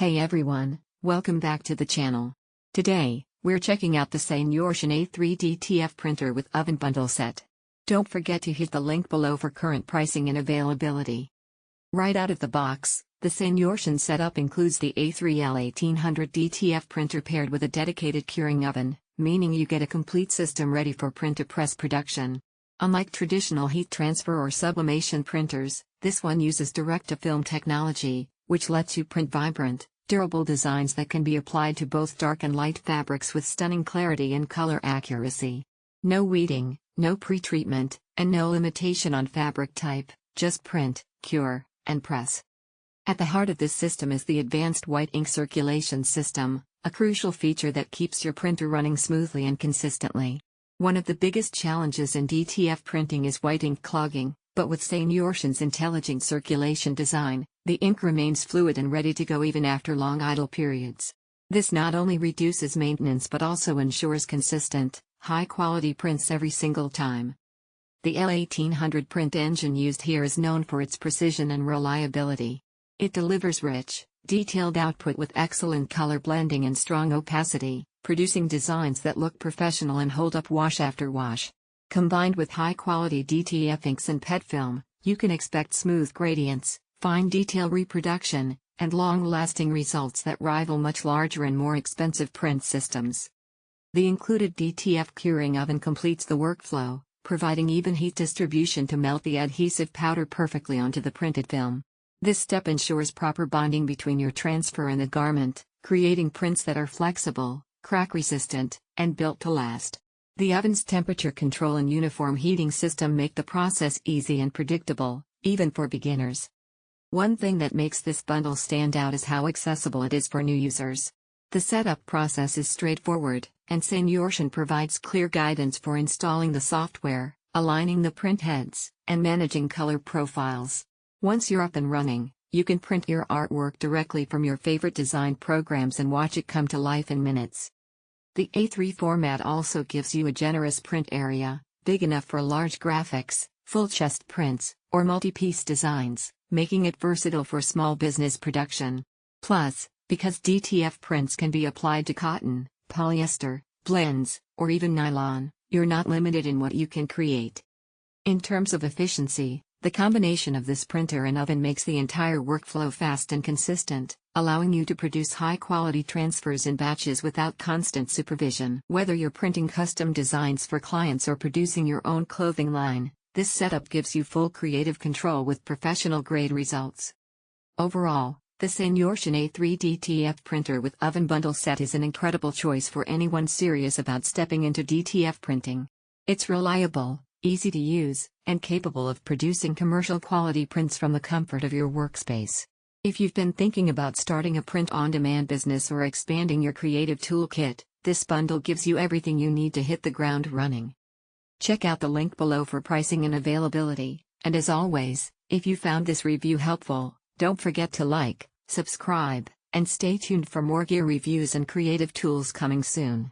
Hey everyone, welcome back to the channel. Today, we're checking out the SENORTIAN A3 DTF printer with oven bundle set. Don't forget to hit the link below for current pricing and availability. Right out of the box, the SENORTIAN setup includes the A3L 1800 DTF printer paired with a dedicated curing oven, meaning you get a complete system ready for print-to-press production. Unlike traditional heat transfer or sublimation printers, this one uses direct-to-film technology, which lets you print vibrant, durable designs that can be applied to both dark and light fabrics with stunning clarity and color accuracy. No weeding, no pre-treatment, and no limitation on fabric type, just print, cure, and press. At the heart of this system is the advanced white ink circulation system, a crucial feature that keeps your printer running smoothly and consistently. One of the biggest challenges in DTF printing is white ink clogging, but with SENORTIAN's intelligent circulation design, the ink remains fluid and ready to go even after long idle periods. This not only reduces maintenance but also ensures consistent, high-quality prints every single time. The L1800 print engine used here is known for its precision and reliability. It delivers rich, detailed output with excellent color blending and strong opacity, producing designs that look professional and hold up wash after wash. Combined with high-quality DTF inks and PET film, you can expect smooth gradients, fine detail reproduction, and long-lasting results that rival much larger and more expensive print systems. The included DTF curing oven completes the workflow, providing even heat distribution to melt the adhesive powder perfectly onto the printed film. This step ensures proper bonding between your transfer and the garment, creating prints that are flexible, crack-resistant, and built to last. The oven's temperature control and uniform heating system make the process easy and predictable, even for beginners. One thing that makes this bundle stand out is how accessible it is for new users. The setup process is straightforward, and SENORTIAN provides clear guidance for installing the software, aligning the print heads, and managing color profiles. Once you're up and running, you can print your artwork directly from your favorite design programs and watch it come to life in minutes. The A3 format also gives you a generous print area, big enough for large graphics, full chest prints, or multi-piece designs, making it versatile for small business production. Plus, because DTF prints can be applied to cotton, polyester, blends, or even nylon, you're not limited in what you can create. In terms of efficiency, the combination of this printer and oven makes the entire workflow fast and consistent, allowing you to produce high-quality transfers in batches without constant supervision. Whether you're printing custom designs for clients or producing your own clothing line, this setup gives you full creative control with professional-grade results. Overall, the SENORTIAN A3 DTF printer with oven bundle set is an incredible choice for anyone serious about stepping into DTF printing. It's reliable, easy to use, and capable of producing commercial-quality prints from the comfort of your workspace. If you've been thinking about starting a print-on-demand business or expanding your creative toolkit, this bundle gives you everything you need to hit the ground running. Check out the link below for pricing and availability, and as always, if you found this review helpful, don't forget to like, subscribe, and stay tuned for more gear reviews and creative tools coming soon.